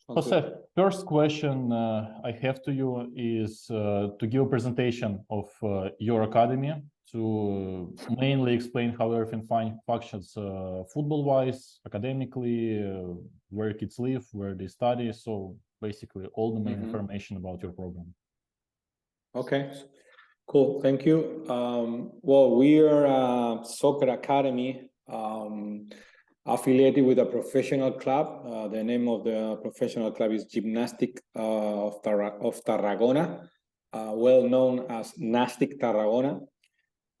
Sounds Jose, good. first question I have to you is to give a presentation of your academy, to mainly explain how everything functions football-wise, academically, where kids live, where they study. So basically all the main information about your program. Okay, cool. Thank you. Well, we are a soccer academy affiliated with a professional club. The name of the professional club is Gimnàstic of Tarragona, well known as Nastic Tarragona.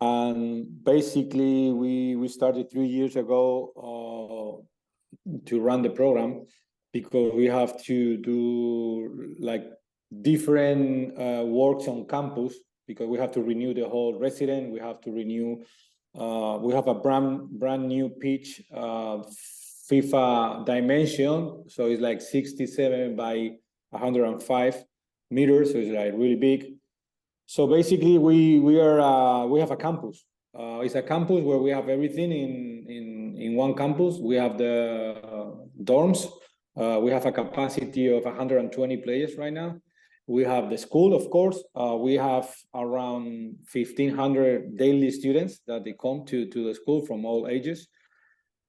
And basically, we started 3 years ago to run the program because we have to do like different works on campus, because we have to renew the whole resident. We have to renew. We have a brand new pitch, FIFA dimension, so it's like 67 by 105 meters, so it's like really big. So basically, we have a campus. It's a campus where we have everything in one campus. We have the dorms. We have a capacity of 120 players right now. We have the school, of course. We have around 1,500 daily students that they come to the school from all ages.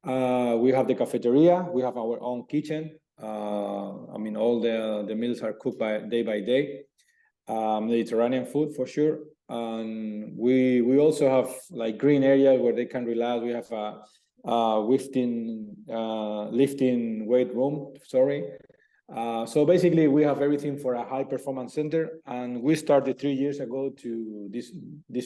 We have the cafeteria. We have our own kitchen. I mean, all the meals are cooked by day. Mediterranean food for sure. And we also have like green areas where they can relax. We have a lifting weight room. So basically, we have everything for a high performance center, and we started 3 years ago to this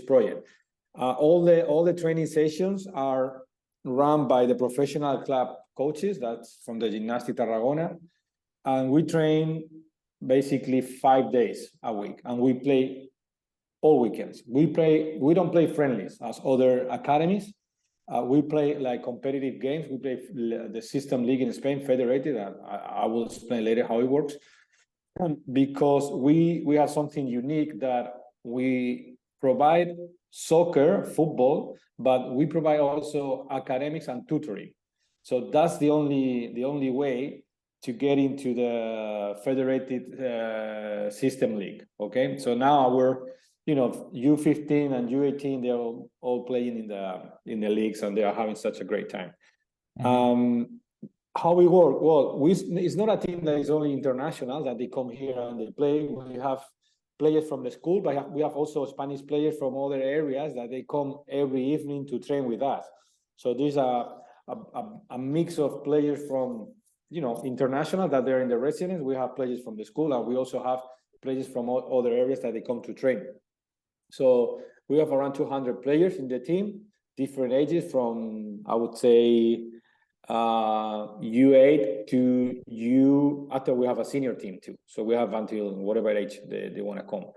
project. All the training sessions are run by the professional club coaches. That's from the Gimnàstic Tarragona, and we train basically 5 days a week, and we play all weekends. We don't play friendlies as other academies. We play like competitive games. We play the system league in Spain, federated. I will explain later how it works. Because we have something unique, that we provide soccer, football, but we provide also academics and tutoring. So that's the only way to get into the federated system league. Okay, so now our U15 and U18, they're all playing in the leagues, and they are having such a great time. How we work? Well, it's not a team that is only international, that they come here and they play. We have players from the school, but we have also Spanish players from other areas that they come every evening to train with us. So there's a mix of players from international, that they're in the residence. We have players from the school, and we also have players from other areas that they come to train. So we have around 200 players in the team, different ages, from I would say U8 to U. After we have a senior team too, so we have until whatever age they want to come.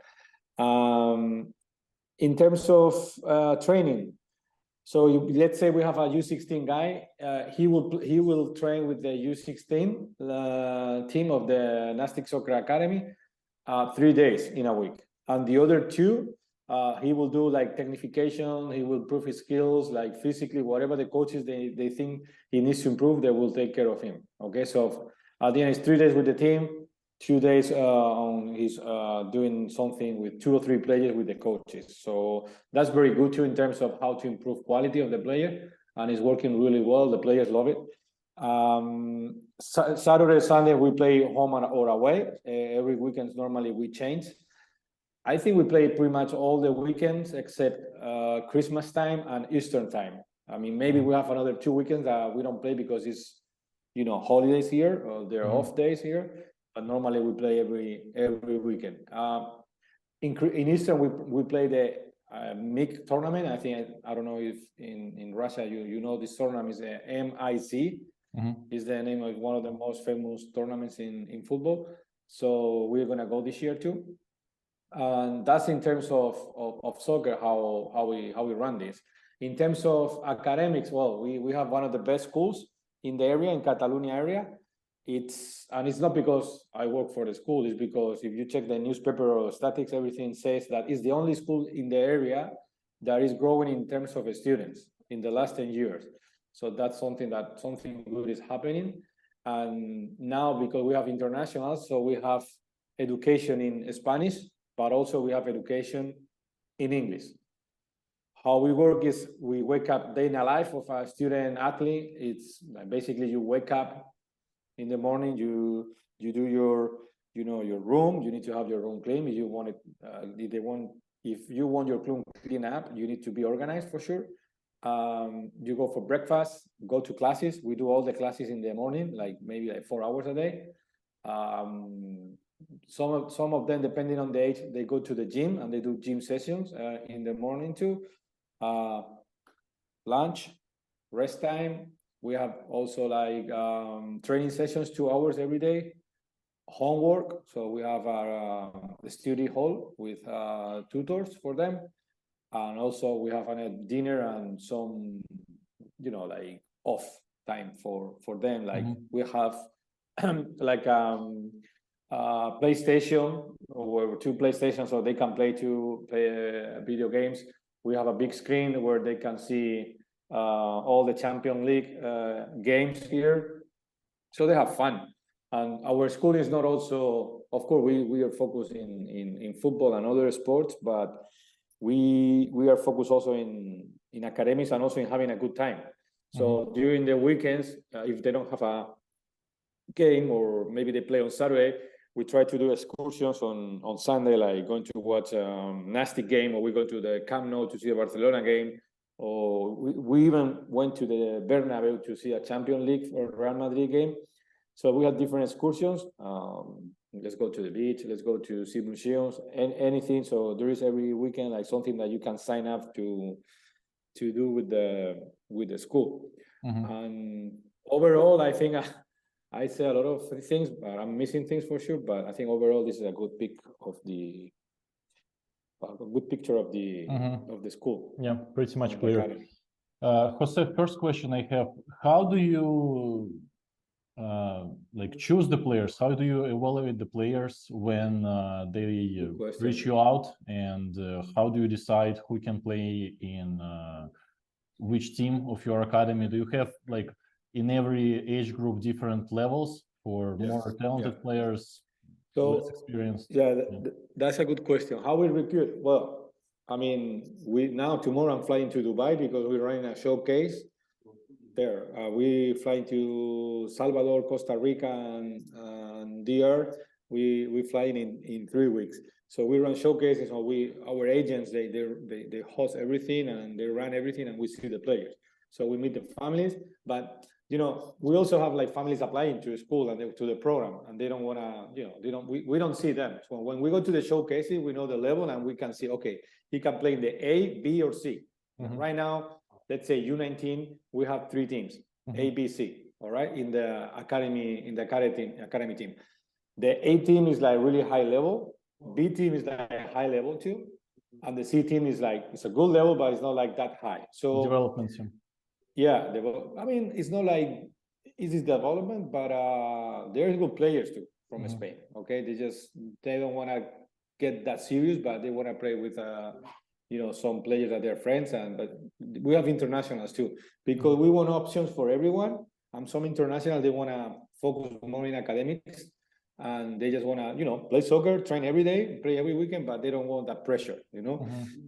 In terms of training, so let's say we have a U16 guy. He will train with the U16 team of the Nastic Soccer Academy 3 days in a week, and the other 2 he will do like technification. He will improve his skills, like physically, whatever the coaches they think he needs to improve, they will take care of him. Okay, so at the end, it's 3 days with the team, 2 days he's doing something with 2 or 3 players with the coaches. So that's very good too, in terms of how to improve quality of the player, and it's working really well. The players love it. Saturday, Sunday, we play home or away. Every weekend, normally we change. I think we play pretty much all the weekends except Christmas time and Easter time. I mean, maybe we have another 2 weekends that we don't play because it's holidays here, or they're off days here. But normally we play every weekend. In Easter we play the MIC tournament. I don't know if in Russia you know this tournament is the MIC. Is the name of one of the most famous tournaments in football. So we're gonna go this year too. And that's in terms of soccer, how we run this. In terms of academics, well, we have one of the best schools in the area, in Catalonia area. It's not because I work for the school, it's because if you check the newspaper or statistics, everything says that it's the only school in the area that is growing in terms of students in the last 10 years. So that's something good is happening. And now, because we have internationals, so we have education in Spanish, but also we have education in English. How we work is we wake up day in the life of a student athlete. It's basically you wake up in the morning, you do your your room. You need to have your room clean. If you want it, if you want your room clean up, you need to be organized for sure. You go for breakfast, go to classes. We do all the classes in the morning, maybe 4 hours a day. Some of them, depending on the age, they go to the gym and they do gym sessions in the morning too. Lunch, rest time. We have also training sessions, 2 hours every day. Homework. So we have our study hall with tutors for them. And also we have a dinner and some, off time for them. We have PlayStation or 2 PlayStations, so they can play video games. We have a big screen where they can see all the Champions League games here. So they have fun. And our school is not also, of course, we are focused in football and other sports, but we are focused also in academies and also in having a good time. So during the weekends, if they don't have a game or maybe they play on Saturday, we try to do excursions on Sunday, like going to watch Nastic game, or we go to the Camp Nou to see a Barcelona game, or we even went to the Bernabeu to see a Champions League or Real Madrid game. So we have different excursions. Let's go to the beach, let's go to see museums, and anything. So there is every weekend something that you can sign up to do with the school. And overall, I think I say a lot of things, but I'm missing things for sure. But I think overall, this is a good picture of the school. Yeah, pretty much clear. Jose, first question I have: how do you choose the players? How do you evaluate the players when they reach you out? And how do you decide who can play in which team of your academy? Do you have in every age group different levels for more talented players, less experienced? That's a good question. How we recruit? Well, I mean, tomorrow I'm flying to Dubai because we're running a showcase there. We fly to Salvador, Costa Rica, and DR. We fly in 3 weeks. So we run showcases. So our agents they host everything and they run everything, and we see the players. So we meet the families, but we also have families applying to school and to the program, and they don't want to. We don't see them. So when we go to the showcases, we know the level, and we can see, okay, he can play in the A, B, or C. Right now, let's say U19, we have 3 teams, A, B, C. All right, in the academy team. The A team is really high level. B team is high level too, and the C team is it's a good level, but it's not that high. So development team. Yeah, I mean, it's not it is development, but there's good players too from Spain. Okay, they don't want to get that serious, but they want to play with some players that they're friends, but we have internationals too, because we want options for everyone. And some international, they want to focus more in academics, and they just want to play soccer, train every day, play every weekend, but they don't want that pressure.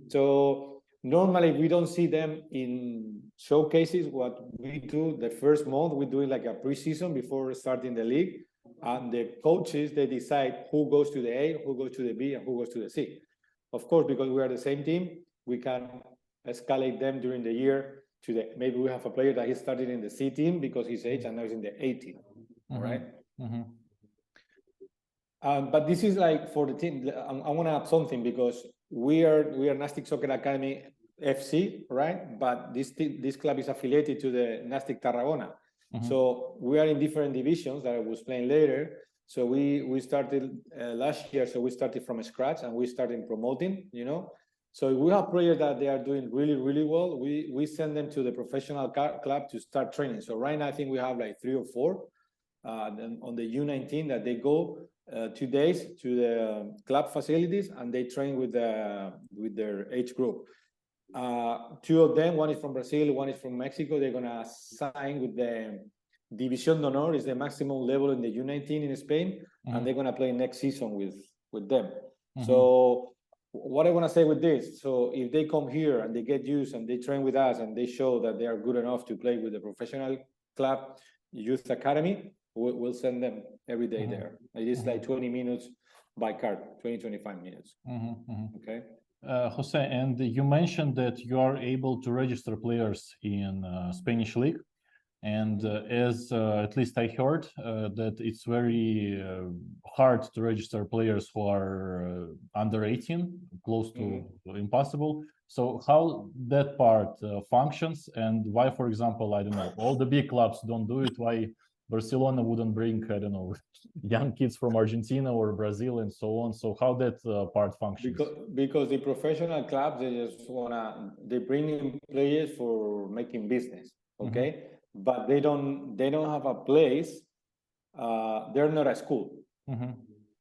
So normally we don't see them in showcases. What we do the first month, we do it a pre-season before starting the league, and the coaches, they decide who goes to the A, who goes to the B, and who goes to the C. Of course, because we are the same team, we can escalate them during the year to maybe we have a player that he started in the C team because his age, and now he's in the A team. All right. But this is for the team. I want to add something, because we are Nastic Soccer Academy FC, right? But this club is affiliated to the Nastic Tarragona. So we are in different divisions that I will explain later. So we started last year. So we started from scratch, and we started promoting. So we have players that they are doing really, really well. We send them to the professional club to start training. So right now I think we have 3 or 4 on the U19 that they go 2 days to the club facilities, and they train with their age group. 2 of them, one is from Brazil, one is from Mexico. They're gonna sign with División de Honor is the maximum level in the U19 in Spain, and they're going to play next season with them. So what I want to say with this, so if they come here and they get used and they train with us and they show that they are good enough to play with the professional club youth academy, we'll send them every day there. It is like 20 minutes by car, 20-25 minutes. Okay. Jose, and you mentioned that you are able to register players in Spanish league. And as at least I heard that it's very hard to register players who are under 18, close to impossible. So how that part functions, and why, for example, I don't know, all the big clubs don't do it, why Barcelona wouldn't bring, I don't know, young kids from Argentina or Brazil and so on. So how that part functions? Because the professional clubs, they bring in players for making business, okay? But they don't have a place. They're not a school.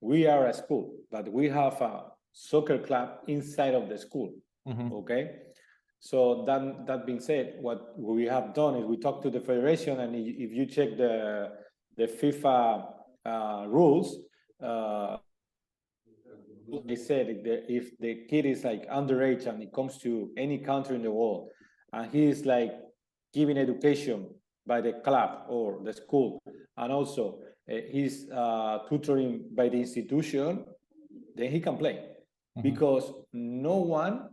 We are a school, but we have a soccer club inside of the school. Okay. So that being said, what we have done is we talked to the federation, and if you check the FIFA rules, they said if the kid is like underage and it comes to any country in the world, and he is like giving education by the club or the school, and also he's tutoring by the institution, then he can play. Because no one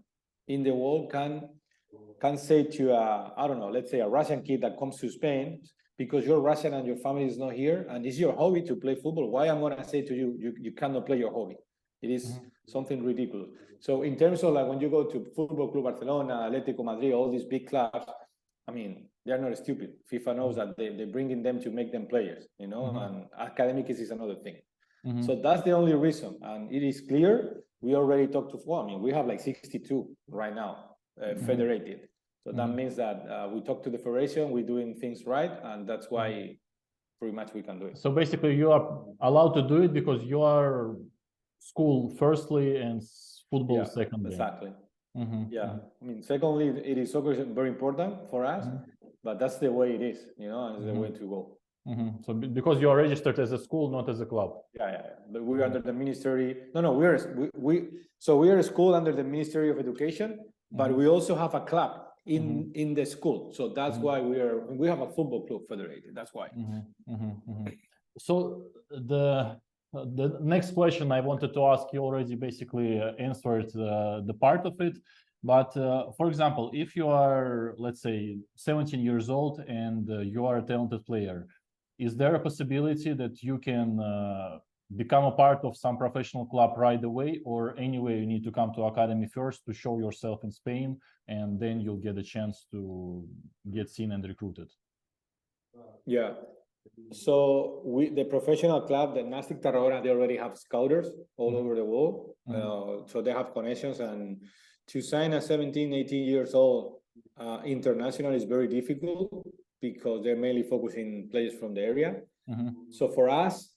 in the world can say to I don't know, let's say a Russian kid that comes to Spain, because you're Russian and your family is not here and it's your hobby to play football, why I'm gonna say to you, you cannot play your hobby? It is something ridiculous. So in terms of like when you go to Football Club Barcelona, Atlético Madrid, all these big clubs, I mean, they're not stupid. FIFA knows that they're bringing them to make them players, you know, and academic is another thing. So that's the only reason. And it is clear, we already talked to, well, I mean, we have like 62 right now, federated. So that means that we talk to the federation, we're doing things right, and that's why pretty much we can do it. So basically you are allowed to do it because you are school firstly and football secondly. Exactly. I mean, secondly, it is soccer is very important for us, but that's the way it is, you know, it's the way to go. So because you are registered as a school, not as a club. But we're under the ministry. No, we are a school under the Ministry of Education, but we also have a club in the school. So that's why we have a football club federated. That's why. So the next question I wanted to ask, you already basically answered the part of it. But for example, if you are, let's say, 17 years old and you are a talented player, is there a possibility that you can become a part of some professional club right away, or anyway you need to come to academy first to show yourself in Spain, and then you'll get a chance to get seen and recruited? Yeah. So the professional club, the Nastic Tarragona, they already have scouters all over the world. So they have connections, and to sign a 17, 18 years old international is very difficult because they're mainly focusing players from the area. So for us,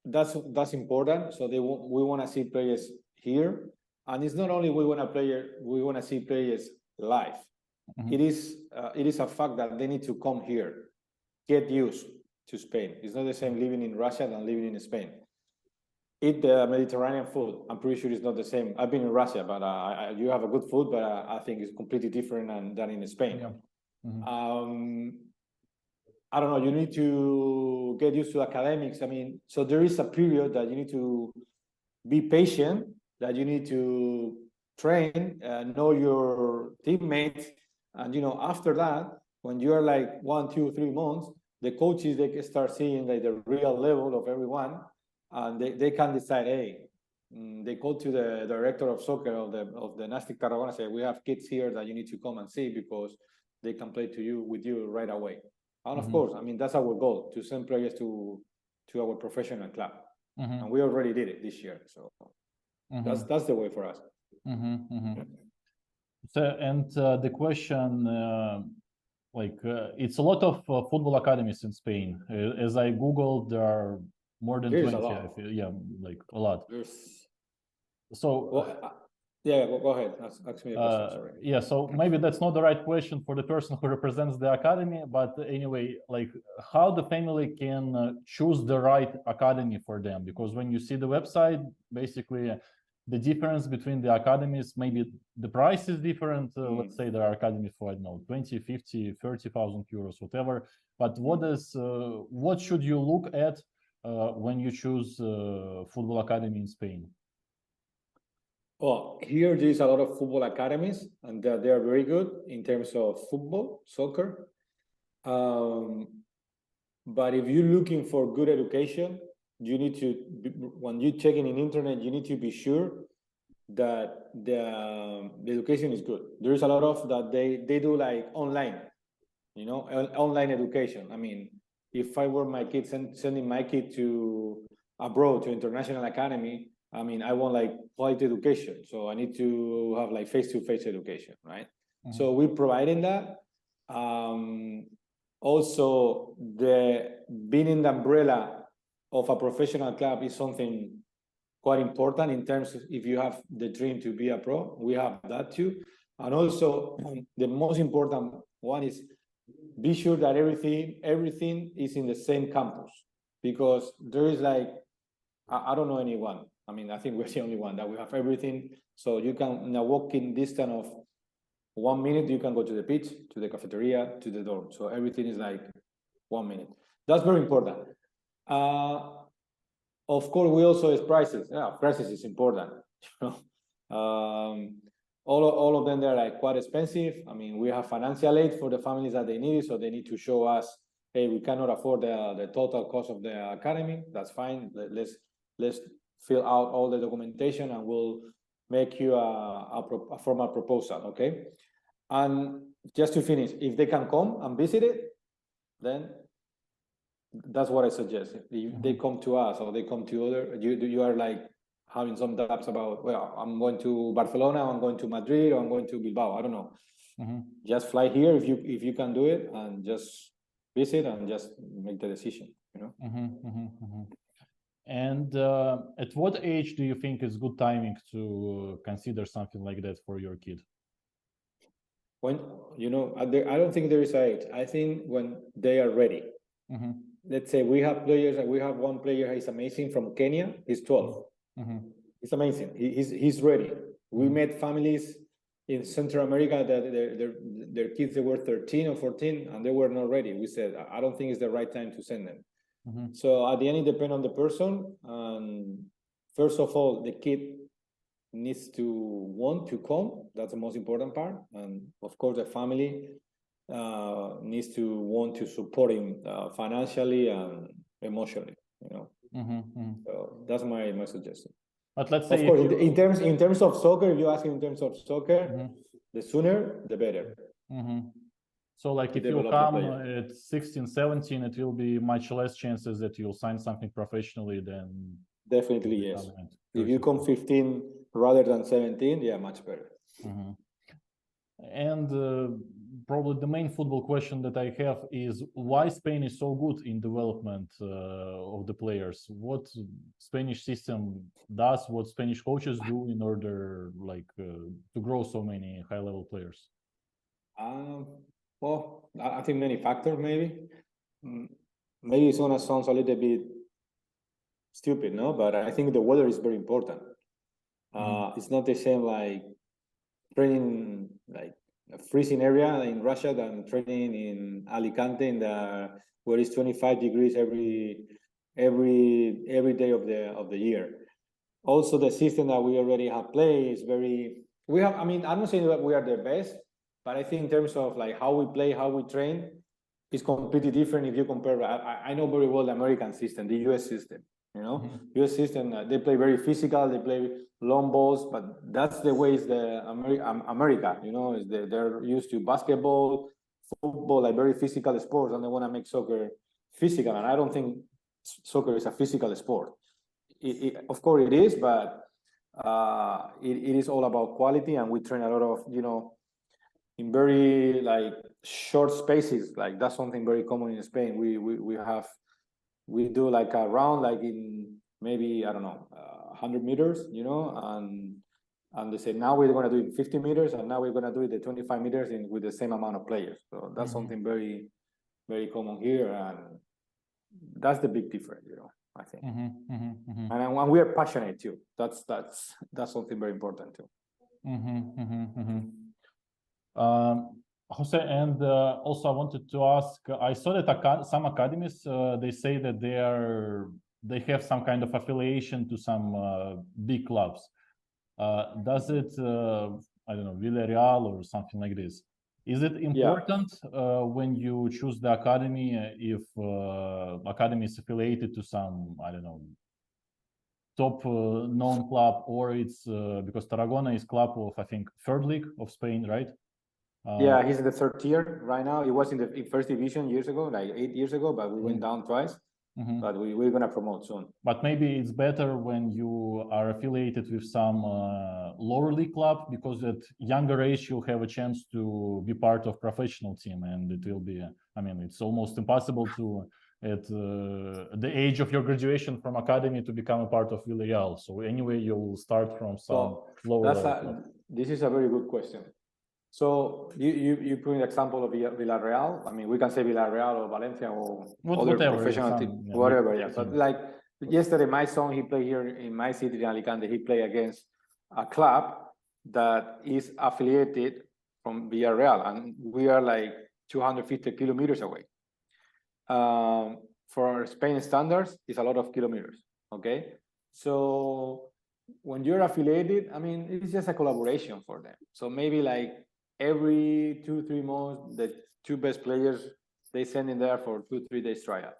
that's important. So we want to see players here, and it's not only we want to see players live. It is a fact that they need to come here, get used to Spain. It's not the same living in Russia than living in Spain. Eat the Mediterranean food. I'm pretty sure it's not the same. I've been in Russia, but you have a good food, but I think it's completely different than in Spain. I don't know, you need to get used to academics. I mean, so there is a period that you need to be patient, that you need to train, know your teammates. And, you know, after that, when you're like 1, 2, 3 months, the coaches, they can start seeing like the real level of everyone. And they can decide, hey, they go to the director of soccer of the Nastic Tarragona, say, we have kids here that you need to come and see because they can play with you right away. And of course, I mean, that's our goal, to send players to our professional club. And we already did it this year. So that's the way for us. So, and the question, it's a lot of football academies in Spain. As I Googled, there are more than 20. Yeah, like a lot. So Yeah, go ahead. Ask me a question. Sorry. Yeah, so maybe that's not the right question for the person who represents the academy, but anyway, like how the family can choose the right academy for them, because when you see the website, basically the difference between the academies, maybe the price is different. Let's say there are academies for, I don't know, 20, 50, 30,000 euros, whatever. But what should you look at when you choose football academy in Spain? Well, here there is a lot of football academies, and they are very good in terms of football, soccer. But if you're looking for good education, you need to, when you're checking in internet, you need to be sure that the education is good. There is a lot of that they do like online, you know, online education. I mean, if I were my kid sending my kid to abroad to international academy, I mean, I want like quality education, so I need to have like face-to-face education, right? Mm-hmm. So we're providing that. Also, being in the umbrella of a professional club is something quite important in terms of if you have the dream to be a pro. We have that too. And also, the most important one is be sure that everything is in the same campus, because there is like, I don't know anyone. I mean, I think we're the only one that we have everything. So you can, in a walking distance of 1 minute, you can go to the pitch, to the cafeteria, to the dorm. So everything is like 1 minute. That's very important. Of course, we also have prices. Yeah, prices is important. All of them, they're like quite expensive. I mean, we have financial aid for the families that they need it, so they need to show us, hey, we cannot afford the total cost of the academy. That's fine. Let's fill out all the documentation, and we'll make you a formal proposal, okay? And just to finish, if they can come and visit it, then that's what I suggest. If they come to us or they come to other, you are like having some doubts about, well, I'm going to Barcelona, I'm going to Madrid, or I'm going to Bilbao. I don't know. Just fly here if you can do it, and just visit and just make the decision, you know? And at what age do you think is good timing to consider something like that for your kid? When, you know, I don't think there is an age. I think when they are ready. Let's say we have players, and we have one player who's amazing from Kenya. He's 12. It's amazing. He's ready. We met families in Central America that their kids, they were 13 or 14 and they were not ready. We said, I don't think it's the right time to send them. So at the end, it depends on the person. And first of all, the kid needs to want to come. That's the most important part. And of course, the family needs to want to support him financially and emotionally, you know. So that's my suggestion. But let's say, of course, in terms of soccer, if you ask in terms of soccer, the sooner the better. So like if you come at 16, 17, it will be much less chances that you'll sign something professionally than... Definitely, yes. If you come 15 rather than 17, yeah, much better. And probably the main football question that I have is why Spain is so good in development of the players? What Spanish system does, what Spanish coaches do in order like to grow so many high-level players? Well, I think many factors, maybe. Maybe it's gonna sound a little bit stupid, no? But I think the weather is very important. It's not the same like training like a freezing area in Russia than training in Alicante where it's 25 degrees every day of the year. Also, the system that we already have played is very. I mean, I'm not saying that we are the best, but I think in terms of like how we play, how we train, it's completely different if you compare. I know very well the American system, the US system. You know, US system, they play very physical, they play long balls, but that's the way it's the America, you know, they're used to basketball, football, like very physical sports, and they want to make soccer physical. And I don't think soccer is a physical sport. Of course it is, but it is all about quality, and we train a lot of, you know, in very like short spaces. Like that's something very common in Spain. We do like a round, like in maybe, I don't know, 100 meters, you know, and And they say, now we're going to do it 50 meters, and now we're going to do it the 25 meters with the same amount of players. So that's something very, very common here, and that's the big difference, I think. And we are passionate too. That's something very important too. Jose, and also I wanted to ask, I saw that some academies, they say that they have some kind of affiliation to some big clubs. Does it, I don't know, Villarreal or something like this? Is it important when you choose the academy if academy is affiliated to some, I don't know, top known club, or it's because Tarragona is club of, I think, third league of Spain, right? Yeah, he's in the third tier right now. He was in the first division years ago, like 8 years ago, but we went down twice. But we're going to promote soon. But maybe it's better when you are affiliated with some lower league club, because at younger age you'll have a chance to be part of professional team, and it will be, I mean, it's almost impossible to at the age of your graduation from academy to become a part of Villarreal. So anyway, you'll start from some lower level. This is a very good question. So you put an example of Villarreal. I mean, we can say Villarreal or Valencia or other professional team, whatever. Yeah. But like yesterday, my son, he played here in my city in Alicante. He played against a club that is affiliated from Villarreal, and we are like 250 kilometers away. For Spain standards, it's a lot of kilometers. Okay, so when you're affiliated, I mean, it's just a collaboration for them. So maybe like every 2-3 months, the two best players, they send in there for 2-3 days trial.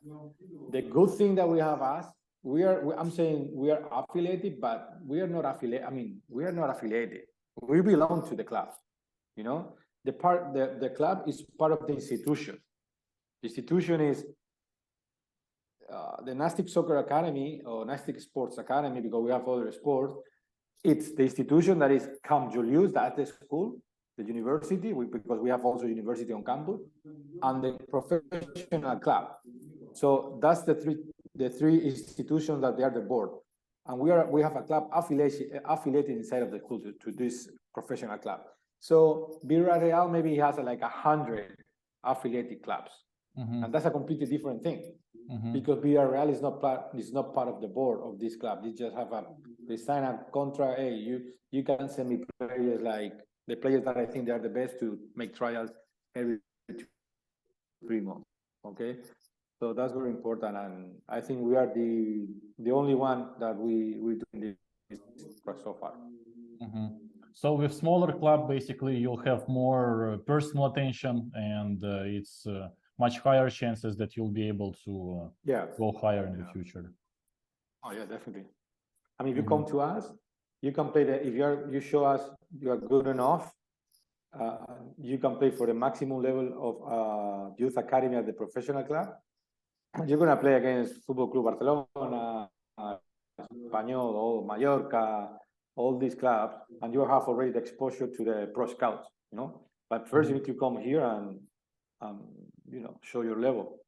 The good thing that we have asked, I'm saying we are affiliated, but we are not affiliated. I mean, we are not affiliated. We belong to the club. The club is part of the institution. The institution is the Nastic Soccer Academy or Nastic Sports Academy, because we have other sports. It's the institution that is Camp Julius, that's the school, the university, because we have also university on campus, and the professional club. So that's the three institutions that they are the board. And we have a club affiliated inside of the school to this professional club. So Villarreal maybe has like 100 affiliated clubs. And that's a completely different thing, because Villarreal is not part of the board of this club. They sign a contract. Hey, you can send me players, like the players that I think they are the best, to make trials every 3 months. Okay, so that's very important, and I think we are the only one that we're doing this so far. So with smaller club, basically you'll have more personal attention, and it's much higher chances that you'll be able to go higher in the future. Oh yeah, definitely. I mean, if you come to us, you can play if you show us you are good enough, you can play for the maximum level of youth academy at the professional club. You're going to play against Football Club Barcelona, Español, or Mallorca, all these clubs, and you have already the exposure to the pro scouts, But first you need to come here and show your level.